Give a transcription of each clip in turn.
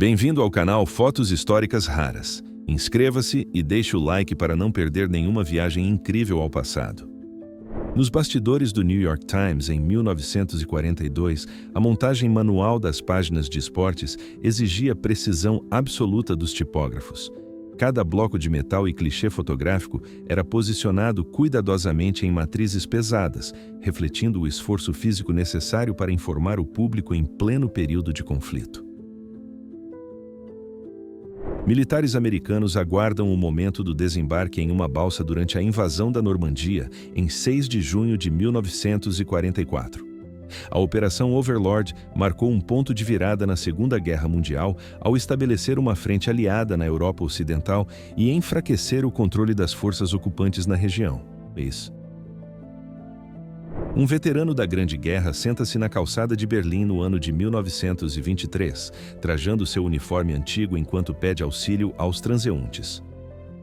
Bem-vindo ao canal Fotos Históricas Raras. Inscreva-se e deixe o like para não perder nenhuma viagem incrível ao passado. Nos bastidores do New York Times, em 1942, a montagem manual das páginas de esportes exigia precisão absoluta dos tipógrafos. Cada bloco de metal e clichê fotográfico era posicionado cuidadosamente em matrizes pesadas, refletindo o esforço físico necessário para informar o público em pleno período de conflito. Militares americanos aguardam o momento do desembarque em uma balsa durante a invasão da Normandia, em 6 de junho de 1944. A Operação Overlord marcou um ponto de virada na Segunda Guerra Mundial ao estabelecer uma frente aliada na Europa Ocidental e enfraquecer o controle das forças ocupantes na região. Um veterano da Grande Guerra senta-se na calçada de Berlim no ano de 1923, trajando seu uniforme antigo enquanto pede auxílio aos transeuntes.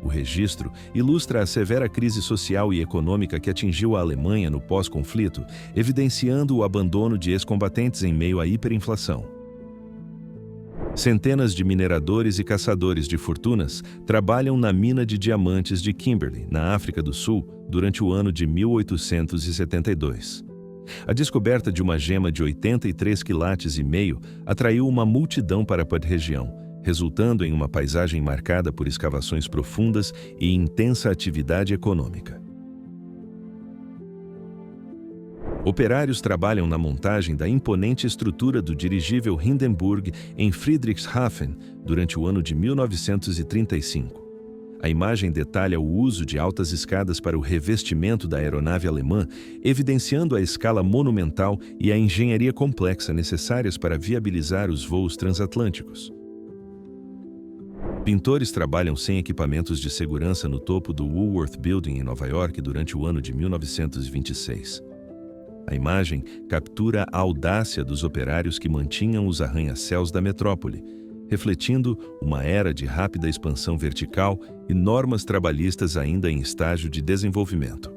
O registro ilustra a severa crise social e econômica que atingiu a Alemanha no pós-conflito, evidenciando o abandono de ex-combatentes em meio à hiperinflação. Centenas de mineradores e caçadores de fortunas trabalham na mina de diamantes de Kimberley, na África do Sul, durante o ano de 1872. A descoberta de uma gema de 83,5 quilates atraiu uma multidão para a região, resultando em uma paisagem marcada por escavações profundas e intensa atividade econômica. Operários trabalham na montagem da imponente estrutura do dirigível Hindenburg em Friedrichshafen durante o ano de 1935. A imagem detalha o uso de altas escadas para o revestimento da aeronave alemã, evidenciando a escala monumental e a engenharia complexa necessárias para viabilizar os voos transatlânticos. Pintores trabalham sem equipamentos de segurança no topo do Woolworth Building em Nova York durante o ano de 1926. A imagem captura a audácia dos operários que mantinham os arranha-céus da metrópole, refletindo uma era de rápida expansão vertical e normas trabalhistas ainda em estágio de desenvolvimento.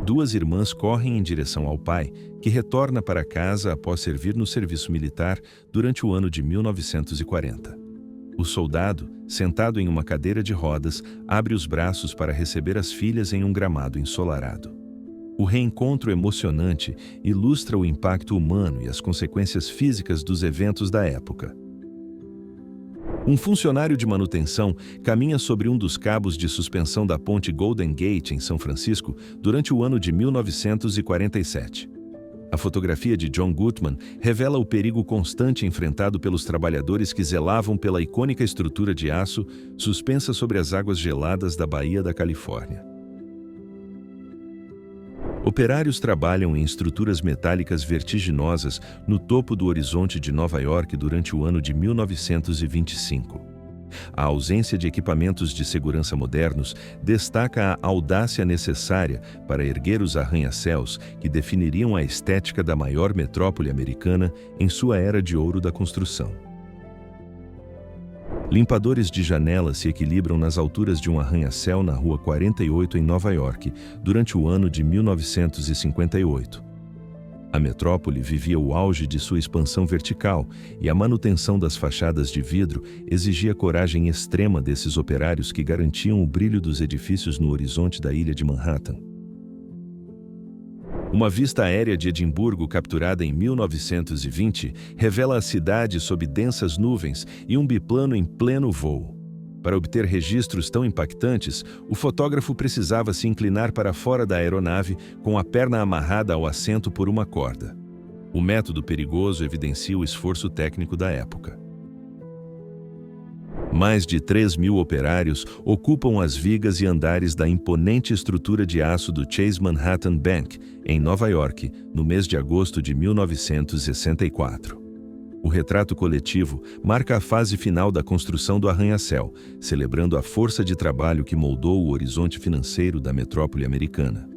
Duas irmãs correm em direção ao pai, que retorna para casa após servir no serviço militar durante o ano de 1940. O soldado, sentado em uma cadeira de rodas, abre os braços para receber as filhas em um gramado ensolarado. O reencontro emocionante ilustra o impacto humano e as consequências físicas dos eventos da época. Um funcionário de manutenção caminha sobre um dos cabos de suspensão da ponte Golden Gate em São Francisco durante o ano de 1947. A fotografia de John Gutman revela o perigo constante enfrentado pelos trabalhadores que zelavam pela icônica estrutura de aço suspensa sobre as águas geladas da Baía da Califórnia. Operários trabalham em estruturas metálicas vertiginosas no topo do horizonte de Nova York durante o ano de 1925. A ausência de equipamentos de segurança modernos destaca a audácia necessária para erguer os arranha-céus que definiriam a estética da maior metrópole americana em sua era de ouro da construção. Limpadores de janelas se equilibram nas alturas de um arranha-céu na Rua 48 em Nova York durante o ano de 1958. A metrópole vivia o auge de sua expansão vertical e a manutenção das fachadas de vidro exigia coragem extrema desses operários que garantiam o brilho dos edifícios no horizonte da ilha de Manhattan. Uma vista aérea de Edimburgo capturada em 1920 revela a cidade sob densas nuvens e um biplano em pleno voo. Para obter registros tão impactantes, o fotógrafo precisava se inclinar para fora da aeronave com a perna amarrada ao assento por uma corda. O método perigoso evidencia o esforço técnico da época. Mais de 3.000 operários ocupam as vigas e andares da imponente estrutura de aço do Chase Manhattan Bank, em Nova York, no mês de agosto de 1964. O retrato coletivo marca a fase final da construção do arranha-céu, celebrando a força de trabalho que moldou o horizonte financeiro da metrópole americana.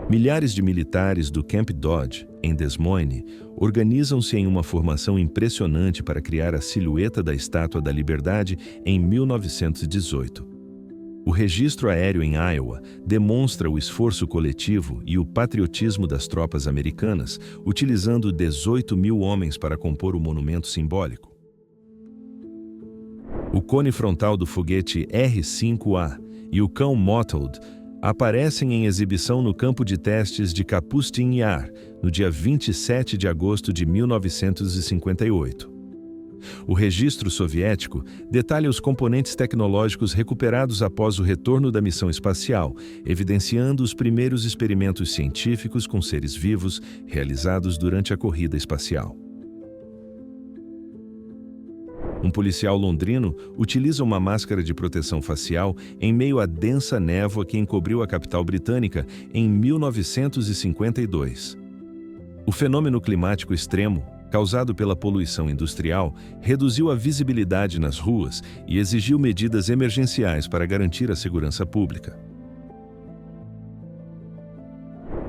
Milhares de militares do Camp Dodge, em Des Moines, organizam-se em uma formação impressionante para criar a silhueta da Estátua da Liberdade em 1918. O registro aéreo em Iowa demonstra o esforço coletivo e o patriotismo das tropas americanas, utilizando 18.000 homens para compor o monumento simbólico. O cone frontal do foguete R-5A e o cão Mottled aparecem em exibição no campo de testes de Kapustin Yar, no dia 27 de agosto de 1958. O registro soviético detalha os componentes tecnológicos recuperados após o retorno da missão espacial, evidenciando os primeiros experimentos científicos com seres vivos realizados durante a corrida espacial. Um policial londrino utiliza uma máscara de proteção facial em meio à densa névoa que encobriu a capital britânica em 1952. O fenômeno climático extremo, causado pela poluição industrial, reduziu a visibilidade nas ruas e exigiu medidas emergenciais para garantir a segurança pública.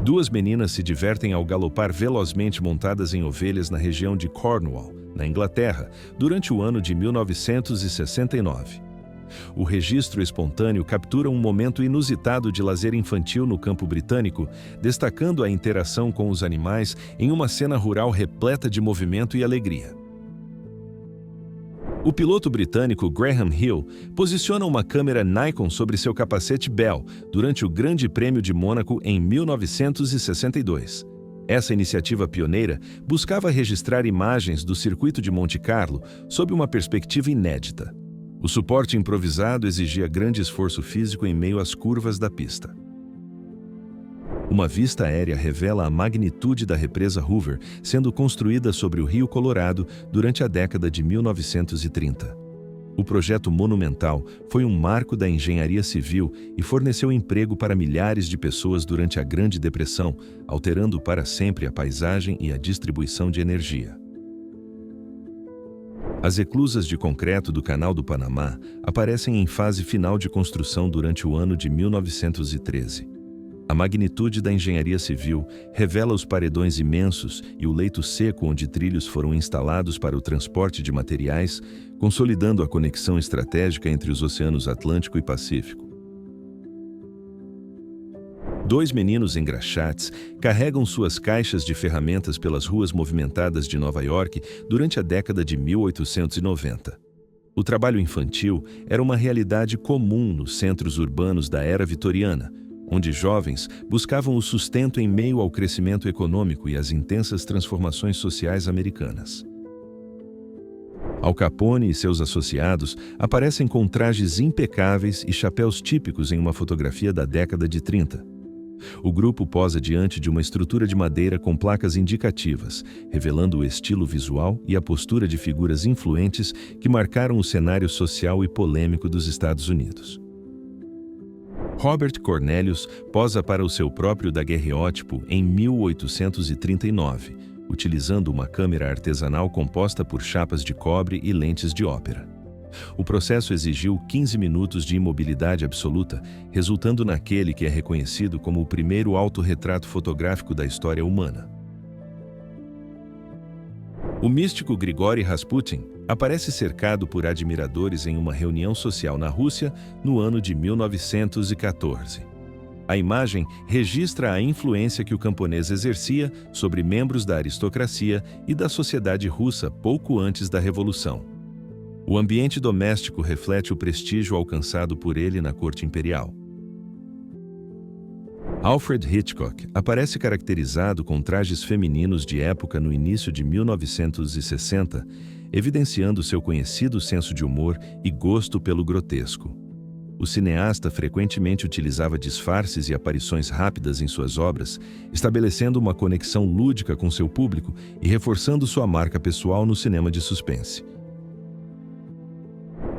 Duas meninas se divertem ao galopar velozmente montadas em ovelhas na região de Cornwall, na Inglaterra, durante o ano de 1969. O registro espontâneo captura um momento inusitado de lazer infantil no campo britânico, destacando a interação com os animais em uma cena rural repleta de movimento e alegria. O piloto britânico Graham Hill posiciona uma câmera Nikon sobre seu capacete Bell durante o Grande Prêmio de Mônaco em 1962. Essa iniciativa pioneira buscava registrar imagens do circuito de Monte Carlo sob uma perspectiva inédita. O suporte improvisado exigia grande esforço físico em meio às curvas da pista. Uma vista aérea revela a magnitude da represa Hoover sendo construída sobre o Rio Colorado durante a década de 1930. O projeto monumental foi um marco da engenharia civil e forneceu emprego para milhares de pessoas durante a Grande Depressão, alterando para sempre a paisagem e a distribuição de energia. As eclusas de concreto do Canal do Panamá aparecem em fase final de construção durante o ano de 1913. A magnitude da engenharia civil revela os paredões imensos e o leito seco onde trilhos foram instalados para o transporte de materiais, consolidando a conexão estratégica entre os oceanos Atlântico e Pacífico. Dois meninos engraxates carregam suas caixas de ferramentas pelas ruas movimentadas de Nova York durante a década de 1890. O trabalho infantil era uma realidade comum nos centros urbanos da era vitoriana, onde jovens buscavam o sustento em meio ao crescimento econômico e às intensas transformações sociais americanas. Al Capone e seus associados aparecem com trajes impecáveis e chapéus típicos em uma fotografia da década de 30. O grupo posa diante de uma estrutura de madeira com placas indicativas, revelando o estilo visual e a postura de figuras influentes que marcaram o cenário social e polêmico dos Estados Unidos. Robert Cornelius posa para o seu próprio daguerreótipo em 1839, utilizando uma câmera artesanal composta por chapas de cobre e lentes de ópera. O processo exigiu 15 minutos de imobilidade absoluta, resultando naquele que é reconhecido como o primeiro autorretrato fotográfico da história humana. O místico Grigori Rasputin aparece cercado por admiradores em uma reunião social na Rússia no ano de 1914. A imagem registra a influência que o camponês exercia sobre membros da aristocracia e da sociedade russa pouco antes da Revolução. O ambiente doméstico reflete o prestígio alcançado por ele na corte imperial. Alfred Hitchcock aparece caracterizado com trajes femininos de época no início de 1960, evidenciando seu conhecido senso de humor e gosto pelo grotesco. O cineasta frequentemente utilizava disfarces e aparições rápidas em suas obras, estabelecendo uma conexão lúdica com seu público e reforçando sua marca pessoal no cinema de suspense.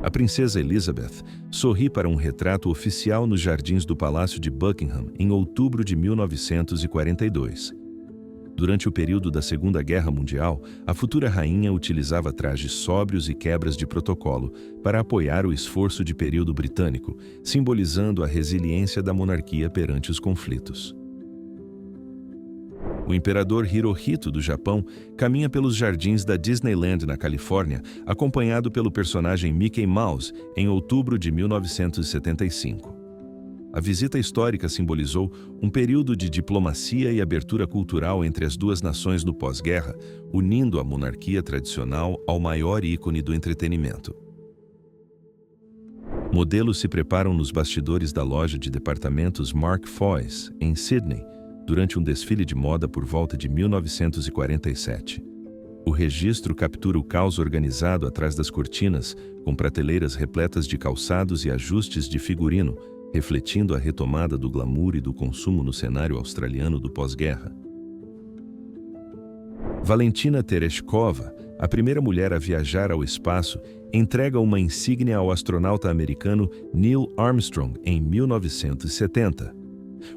A princesa Elizabeth sorri para um retrato oficial nos jardins do Palácio de Buckingham em outubro de 1942. Durante o período da Segunda Guerra Mundial, a futura rainha utilizava trajes sóbrios e quebras de protocolo para apoiar o esforço de período britânico, simbolizando a resiliência da monarquia perante os conflitos. O imperador Hirohito do Japão caminha pelos jardins da Disneyland na Califórnia, acompanhado pelo personagem Mickey Mouse, em outubro de 1975. A visita histórica simbolizou um período de diplomacia e abertura cultural entre as duas nações no pós-guerra, unindo a monarquia tradicional ao maior ícone do entretenimento. Modelos se preparam nos bastidores da loja de departamentos Mark Foy's, em Sydney, durante um desfile de moda por volta de 1947. O registro captura o caos organizado atrás das cortinas, com prateleiras repletas de calçados e ajustes de figurino, refletindo a retomada do glamour e do consumo no cenário australiano do pós-guerra. Valentina Tereshkova, a primeira mulher a viajar ao espaço, entrega uma insígnia ao astronauta americano Neil Armstrong em 1970.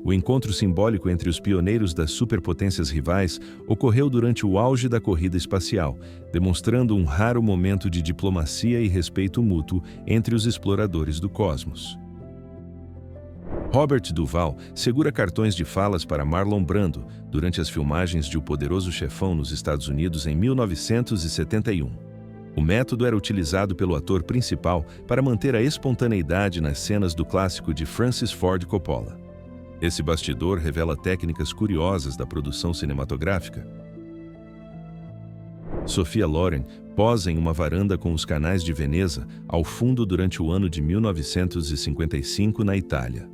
O encontro simbólico entre os pioneiros das superpotências rivais ocorreu durante o auge da corrida espacial, demonstrando um raro momento de diplomacia e respeito mútuo entre os exploradores do cosmos. Robert Duvall segura cartões de falas para Marlon Brando durante as filmagens de O Poderoso Chefão nos Estados Unidos em 1971. O método era utilizado pelo ator principal para manter a espontaneidade nas cenas do clássico de Francis Ford Coppola. Esse bastidor revela técnicas curiosas da produção cinematográfica. Sophia Loren posa em uma varanda com os canais de Veneza, ao fundo durante o ano de 1955 na Itália.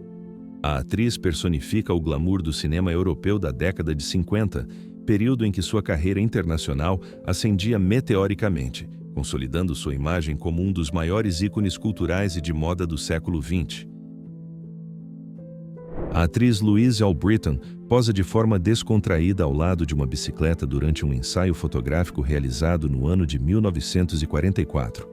A atriz personifica o glamour do cinema europeu da década de 50, período em que sua carreira internacional ascendia meteoricamente, consolidando sua imagem como um dos maiores ícones culturais e de moda do século XX. A atriz Louise Albritton posa de forma descontraída ao lado de uma bicicleta durante um ensaio fotográfico realizado no ano de 1944.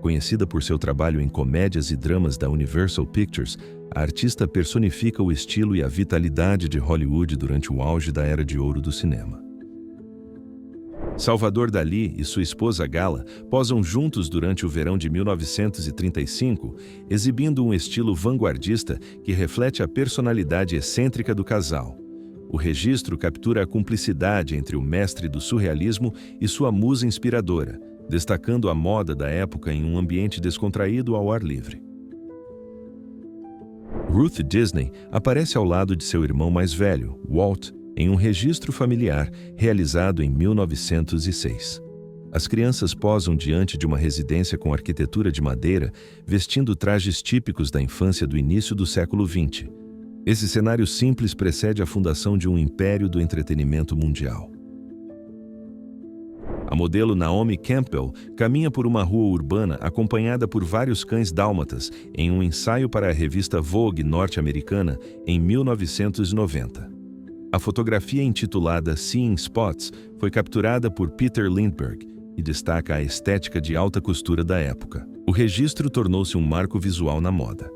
Conhecida por seu trabalho em comédias e dramas da Universal Pictures, a artista personifica o estilo e a vitalidade de Hollywood durante o auge da Era de Ouro do cinema. Salvador Dalí e sua esposa Gala posam juntos durante o verão de 1935, exibindo um estilo vanguardista que reflete a personalidade excêntrica do casal. O registro captura a cumplicidade entre o mestre do surrealismo e sua musa inspiradora, destacando a moda da época em um ambiente descontraído ao ar livre. Ruth Disney aparece ao lado de seu irmão mais velho, Walt, em um registro familiar realizado em 1906. As crianças posam diante de uma residência com arquitetura de madeira, vestindo trajes típicos da infância do início do século XX. Esse cenário simples precede a fundação de um império do entretenimento mundial. A modelo Naomi Campbell caminha por uma rua urbana acompanhada por vários cães dálmatas em um ensaio para a revista Vogue norte-americana em 1990. A fotografia intitulada Seeing Spots foi capturada por Peter Lindbergh e destaca a estética de alta costura da época. O registro tornou-se um marco visual na moda.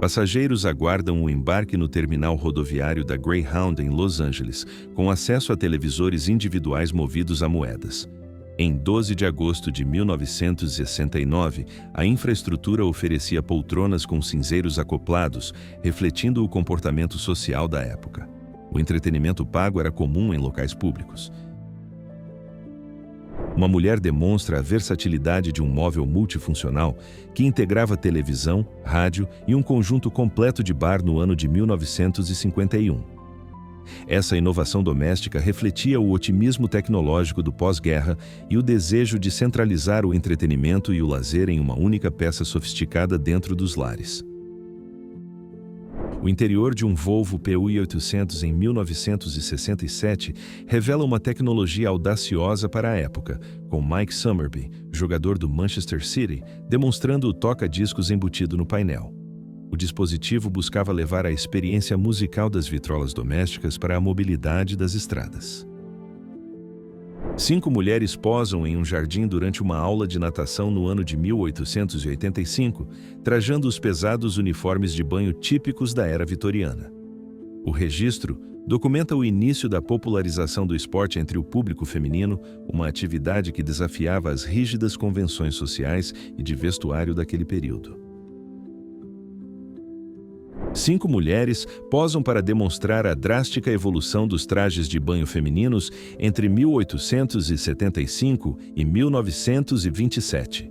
Passageiros aguardam o embarque no terminal rodoviário da Greyhound em Los Angeles, com acesso a televisores individuais movidos a moedas. Em 12 de agosto de 1969, a infraestrutura oferecia poltronas com cinzeiros acoplados, refletindo o comportamento social da época. O entretenimento pago era comum em locais públicos. Uma mulher demonstra a versatilidade de um móvel multifuncional que integrava televisão, rádio e um conjunto completo de bar no ano de 1951. Essa inovação doméstica refletia o otimismo tecnológico do pós-guerra e o desejo de centralizar o entretenimento e o lazer em uma única peça sofisticada dentro dos lares. O interior de um Volvo PU800 em 1967 revela uma tecnologia audaciosa para a época, com Mike Summerby, jogador do Manchester City, demonstrando o toca-discos embutido no painel. O dispositivo buscava levar a experiência musical das vitrolas domésticas para a mobilidade das estradas. 5 mulheres posam em um jardim durante uma aula de natação no ano de 1885, trajando os pesados uniformes de banho típicos da era vitoriana. O registro documenta o início da popularização do esporte entre o público feminino, uma atividade que desafiava as rígidas convenções sociais e de vestuário daquele período. 5 mulheres posam para demonstrar a drástica evolução dos trajes de banho femininos entre 1875 e 1927.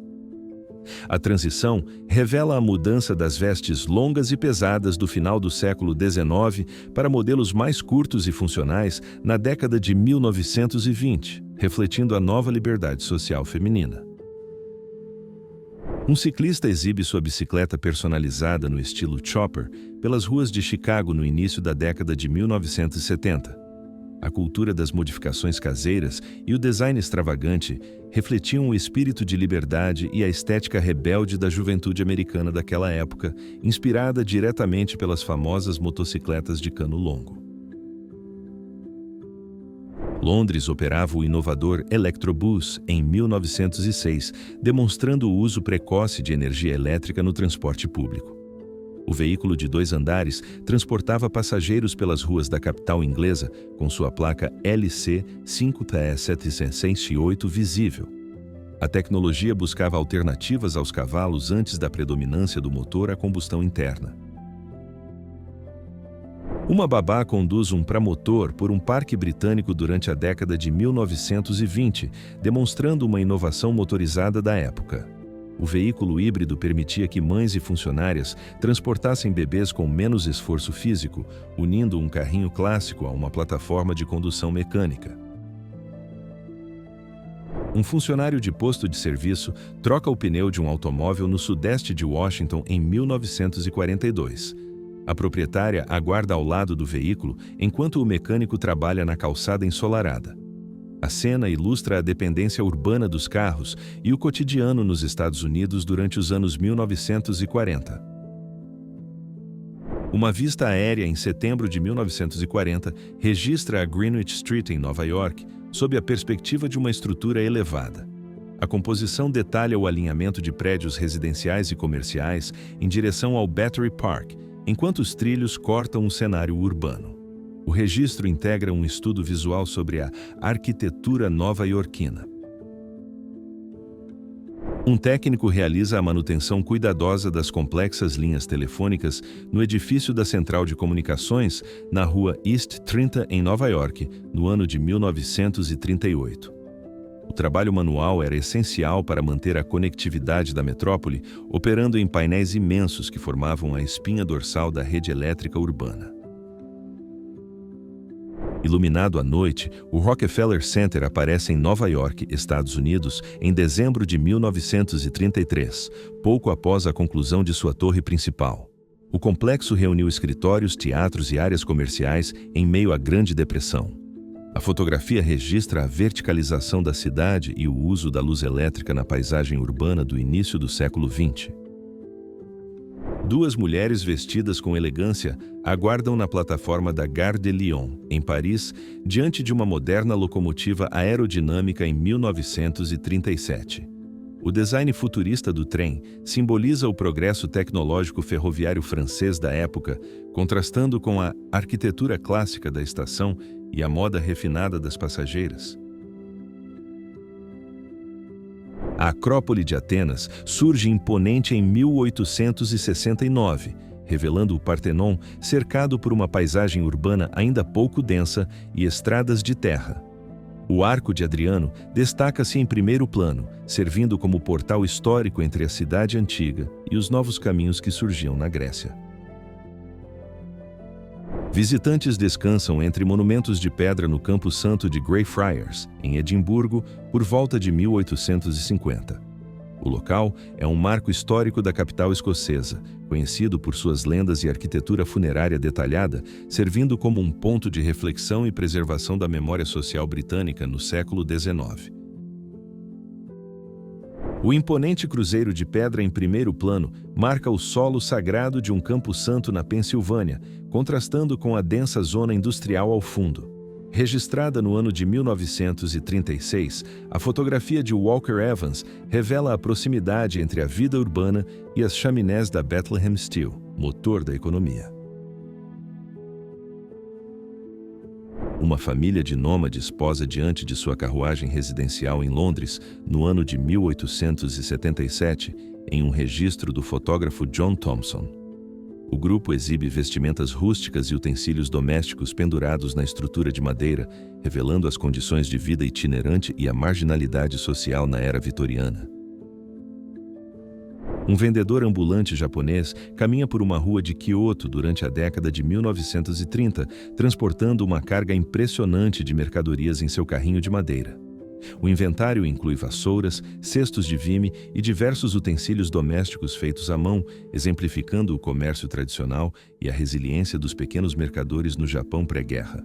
A transição revela a mudança das vestes longas e pesadas do final do século XIX para modelos mais curtos e funcionais na década de 1920, refletindo a nova liberdade social feminina. Um ciclista exibe sua bicicleta personalizada no estilo chopper pelas ruas de Chicago no início da década de 1970. A cultura das modificações caseiras e o design extravagante refletiam o espírito de liberdade e a estética rebelde da juventude americana daquela época, inspirada diretamente pelas famosas motocicletas de cano longo. Londres operava o inovador Electrobus em 1906, demonstrando o uso precoce de energia elétrica no transporte público. O veículo de 2 andares transportava passageiros pelas ruas da capital inglesa com sua placa LC 5TE768 visível. A tecnologia buscava alternativas aos cavalos antes da predominância do motor a combustão interna. Uma babá conduz um pramotor por um parque britânico durante a década de 1920, demonstrando uma inovação motorizada da época. O veículo híbrido permitia que mães e funcionárias transportassem bebês com menos esforço físico, unindo um carrinho clássico a uma plataforma de condução mecânica. Um funcionário de posto de serviço troca o pneu de um automóvel no sudeste de Washington em 1942. A proprietária aguarda ao lado do veículo enquanto o mecânico trabalha na calçada ensolarada. A cena ilustra a dependência urbana dos carros e o cotidiano nos Estados Unidos durante os anos 1940. Uma vista aérea em setembro de 1940 registra a Greenwich Street em Nova York sob a perspectiva de uma estrutura elevada. A composição detalha o alinhamento de prédios residenciais e comerciais em direção ao Battery Park, enquanto os trilhos cortam um cenário urbano. O registro integra um estudo visual sobre a arquitetura nova-iorquina. Um técnico realiza a manutenção cuidadosa das complexas linhas telefônicas no edifício da Central de Comunicações, na rua East 30, em Nova York, no ano de 1938. O trabalho manual era essencial para manter a conectividade da metrópole, operando em painéis imensos que formavam a espinha dorsal da rede elétrica urbana. Iluminado à noite, o Rockefeller Center aparece em Nova York, Estados Unidos, em dezembro de 1933, pouco após a conclusão de sua torre principal. O complexo reuniu escritórios, teatros e áreas comerciais em meio à Grande Depressão. A fotografia registra a verticalização da cidade e o uso da luz elétrica na paisagem urbana do início do século XX. 2 mulheres vestidas com elegância aguardam na plataforma da Gare de Lyon, em Paris, diante de uma moderna locomotiva aerodinâmica em 1937. O design futurista do trem simboliza o progresso tecnológico ferroviário francês da época, contrastando com a arquitetura clássica da estação e a moda refinada das passageiras. A Acrópole de Atenas surge imponente em 1869, revelando o Partenon cercado por uma paisagem urbana ainda pouco densa e estradas de terra. O Arco de Adriano destaca-se em primeiro plano, servindo como portal histórico entre a cidade antiga e os novos caminhos que surgiam na Grécia. Visitantes descansam entre monumentos de pedra no Campo Santo de Greyfriars, em Edimburgo, por volta de 1850. O local é um marco histórico da capital escocesa, conhecido por suas lendas e arquitetura funerária detalhada, servindo como um ponto de reflexão e preservação da memória social britânica no século XIX. O imponente cruzeiro de pedra em primeiro plano marca o solo sagrado de um campo santo na Pensilvânia, contrastando com a densa zona industrial ao fundo. Registrada no ano de 1936, a fotografia de Walker Evans revela a proximidade entre a vida urbana e as chaminés da Bethlehem Steel, motor da economia. Uma família de nômades posa diante de sua carruagem residencial em Londres no ano de 1877, em um registro do fotógrafo John Thompson. O grupo exibe vestimentas rústicas e utensílios domésticos pendurados na estrutura de madeira, revelando as condições de vida itinerante e a marginalidade social na era vitoriana. Um vendedor ambulante japonês caminha por uma rua de Kyoto durante a década de 1930, transportando uma carga impressionante de mercadorias em seu carrinho de madeira. O inventário inclui vassouras, cestos de vime e diversos utensílios domésticos feitos à mão, exemplificando o comércio tradicional e a resiliência dos pequenos mercadores no Japão pré-guerra.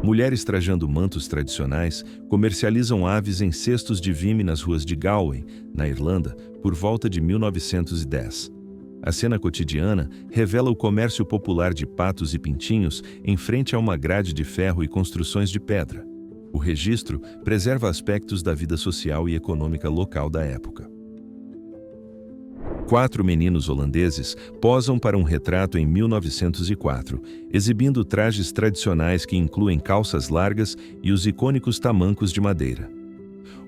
Mulheres trajando mantos tradicionais comercializam aves em cestos de vime nas ruas de Galway, na Irlanda, por volta de 1910. A cena cotidiana revela o comércio popular de patos e pintinhos em frente a uma grade de ferro e construções de pedra. O registro preserva aspectos da vida social e econômica local da época. 4 meninos holandeses posam para um retrato em 1904, exibindo trajes tradicionais que incluem calças largas e os icônicos tamancos de madeira.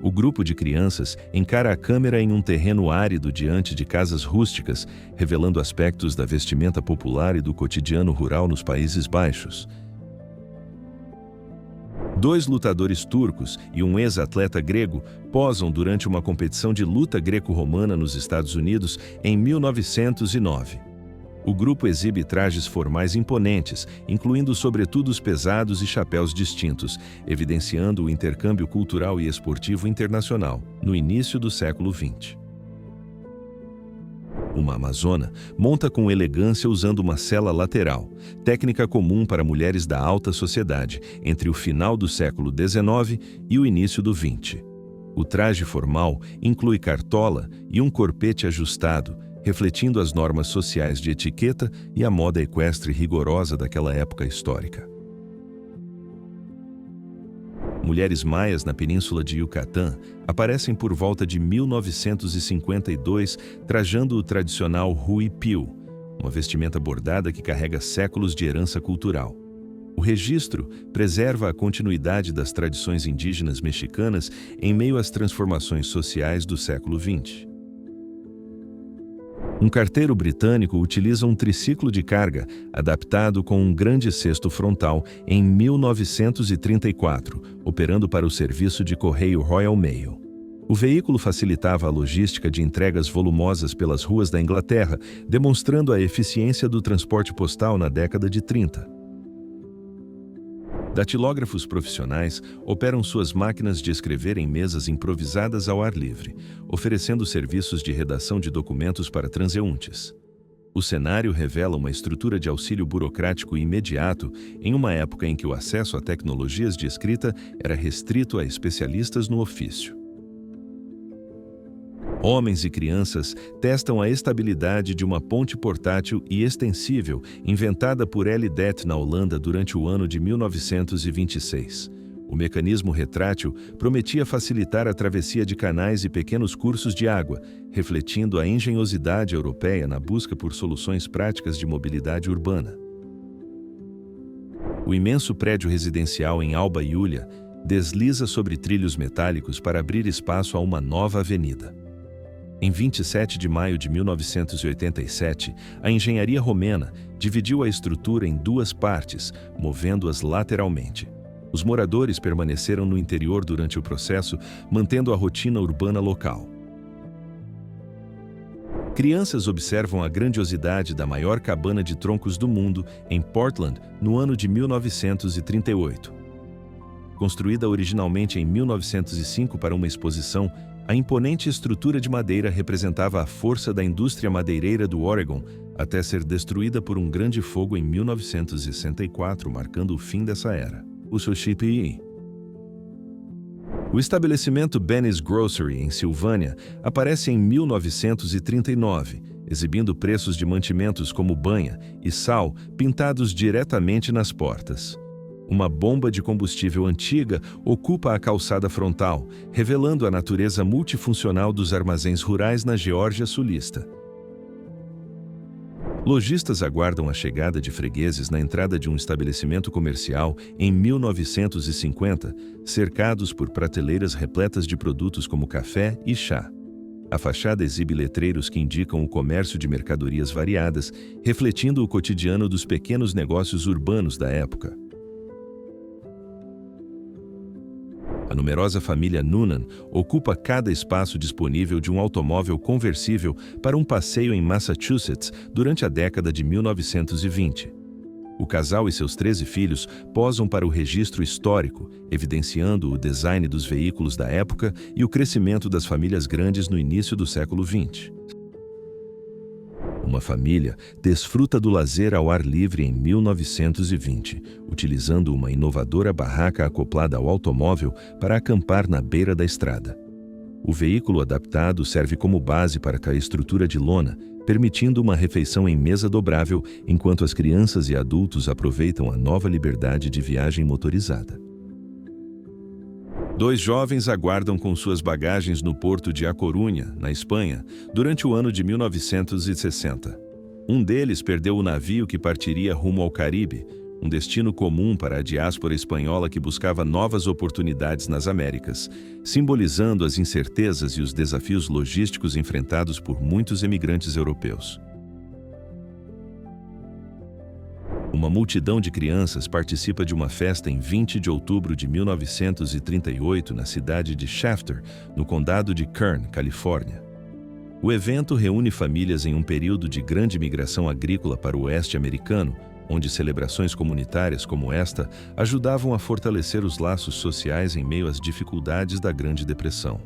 O grupo de crianças encara a câmera em um terreno árido diante de casas rústicas, revelando aspectos da vestimenta popular e do cotidiano rural nos Países Baixos. 2 lutadores turcos e um ex-atleta grego posam durante uma competição de luta greco-romana nos Estados Unidos em 1909. O grupo exibe trajes formais imponentes, incluindo sobretudos pesados e chapéus distintos, evidenciando o intercâmbio cultural e esportivo internacional, no início do século XX. Uma amazona monta com elegância usando uma sela lateral, técnica comum para mulheres da alta sociedade, entre o final do século XIX e o início do XX. O traje formal inclui cartola e um corpete ajustado, refletindo as normas sociais de etiqueta e a moda equestre rigorosa daquela época histórica. Mulheres maias na península de Yucatán aparecem por volta de 1952 trajando o tradicional huipil, uma vestimenta bordada que carrega séculos de herança cultural. O registro preserva a continuidade das tradições indígenas mexicanas em meio às transformações sociais do século XX. Um carteiro britânico utiliza um triciclo de carga, adaptado com um grande cesto frontal, em 1934, operando para o serviço de correio Royal Mail. O veículo facilitava a logística de entregas volumosas pelas ruas da Inglaterra, demonstrando a eficiência do transporte postal na década de 30. Datilógrafos profissionais operam suas máquinas de escrever em mesas improvisadas ao ar livre, oferecendo serviços de redação de documentos para transeuntes. O cenário revela uma estrutura de auxílio burocrático imediato em uma época em que o acesso a tecnologias de escrita era restrito a especialistas no ofício. Homens e crianças testam a estabilidade de uma ponte portátil e extensível inventada por L. Det na Holanda durante o ano de 1926. O mecanismo retrátil prometia facilitar a travessia de canais e pequenos cursos de água, refletindo a engenhosidade europeia na busca por soluções práticas de mobilidade urbana. O imenso prédio residencial em Alba Iulia desliza sobre trilhos metálicos para abrir espaço a uma nova avenida. Em 27 de maio de 1987, a engenharia romena dividiu a estrutura em 2 partes, movendo-as lateralmente. Os moradores permaneceram no interior durante o processo, mantendo a rotina urbana local. Crianças observam a grandiosidade da maior cabana de troncos do mundo, em Portland, no ano de 1938. Construída originalmente em 1905 para uma exposição, a imponente estrutura de madeira representava a força da indústria madeireira do Oregon, até ser destruída por um grande fogo em 1964, marcando o fim dessa era. O Sochipii. O estabelecimento Benny's Grocery, em Silvânia, aparece em 1939, exibindo preços de mantimentos como banha e sal pintados diretamente nas portas. Uma bomba de combustível antiga ocupa a calçada frontal, revelando a natureza multifuncional dos armazéns rurais na Geórgia sulista. Lojistas aguardam a chegada de fregueses na entrada de um estabelecimento comercial em 1950, cercados por prateleiras repletas de produtos como café e chá. A fachada exibe letreiros que indicam o comércio de mercadorias variadas, refletindo o cotidiano dos pequenos negócios urbanos da época. A numerosa família Noonan ocupa cada espaço disponível de um automóvel conversível para um passeio em Massachusetts durante a década de 1920. O casal e seus 13 filhos posam para o registro histórico, evidenciando o design dos veículos da época e o crescimento das famílias grandes no início do século XX. Uma família desfruta do lazer ao ar livre em 1920, utilizando uma inovadora barraca acoplada ao automóvel para acampar na beira da estrada. O veículo adaptado serve como base para a estrutura de lona, permitindo uma refeição em mesa dobrável enquanto as crianças e adultos aproveitam a nova liberdade de viagem motorizada. Dois jovens aguardam com suas bagagens no porto de A Corunha, na Espanha, durante o ano de 1960. Um deles perdeu o navio que partiria rumo ao Caribe, um destino comum para a diáspora espanhola que buscava novas oportunidades nas Américas, simbolizando as incertezas e os desafios logísticos enfrentados por muitos emigrantes europeus. Uma multidão de crianças participa de uma festa em 20 de outubro de 1938 na cidade de Shafter, no condado de Kern, Califórnia. O evento reúne famílias em um período de grande migração agrícola para o oeste americano, onde celebrações comunitárias como esta ajudavam a fortalecer os laços sociais em meio às dificuldades da Grande Depressão.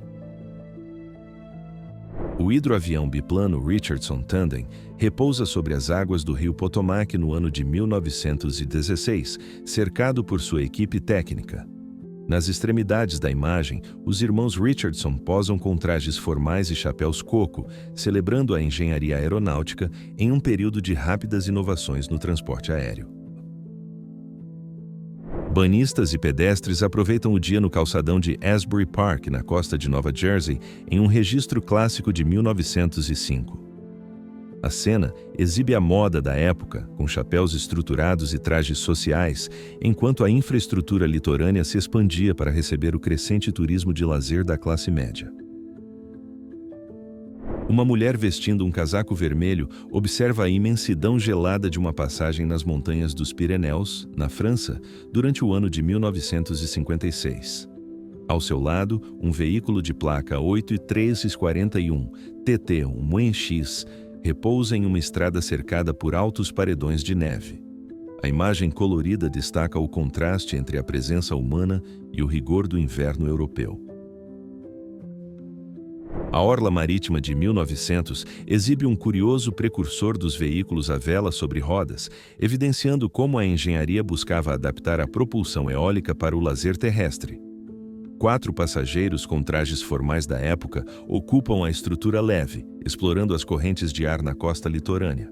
O hidroavião biplano Richardson Tandem repousa sobre as águas do rio Potomac no ano de 1916, cercado por sua equipe técnica. Nas extremidades da imagem, os irmãos Richardson posam com trajes formais e chapéus coco, celebrando a engenharia aeronáutica em um período de rápidas inovações no transporte aéreo. Banhistas e pedestres aproveitam o dia no calçadão de Asbury Park, na costa de Nova Jersey, em um registro clássico de 1905. A cena exibe a moda da época, com chapéus estruturados e trajes sociais, enquanto a infraestrutura litorânea se expandia para receber o crescente turismo de lazer da classe média. Uma mulher vestindo um casaco vermelho observa a imensidão gelada de uma passagem nas montanhas dos Pirineus, na França, durante o ano de 1956. Ao seu lado, um veículo de placa 8341 TT, um Moen X, repousa em uma estrada cercada por altos paredões de neve. A imagem colorida destaca o contraste entre a presença humana e o rigor do inverno europeu. A orla marítima de 1900 exibe um curioso precursor dos veículos à vela sobre rodas, evidenciando como a engenharia buscava adaptar a propulsão eólica para o lazer terrestre. 4 passageiros com trajes formais da época ocupam a estrutura leve, explorando as correntes de ar na costa litorânea.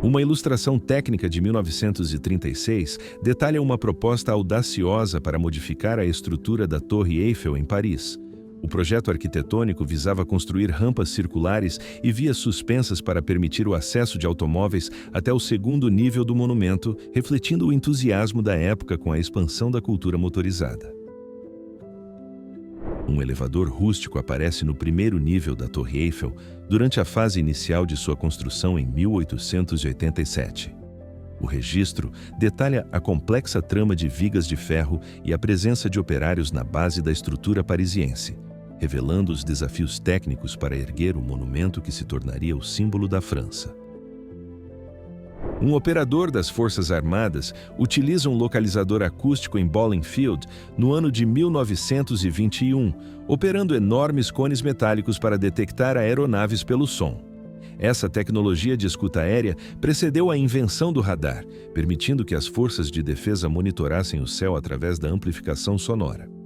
Uma ilustração técnica de 1936 detalha uma proposta audaciosa para modificar a estrutura da Torre Eiffel em Paris. O projeto arquitetônico visava construir rampas circulares e vias suspensas para permitir o acesso de automóveis até o segundo nível do monumento, refletindo o entusiasmo da época com a expansão da cultura motorizada. Um elevador rústico aparece no primeiro nível da Torre Eiffel durante a fase inicial de sua construção em 1887. O registro detalha a complexa trama de vigas de ferro e a presença de operários na base da estrutura parisiense, revelando os desafios técnicos para erguer o monumento que se tornaria o símbolo da França. Um operador das Forças Armadas utiliza um localizador acústico em Bowling Field no ano de 1921, operando enormes cones metálicos para detectar aeronaves pelo som. Essa tecnologia de escuta aérea precedeu a invenção do radar, permitindo que as forças de defesa monitorassem o céu através da amplificação sonora.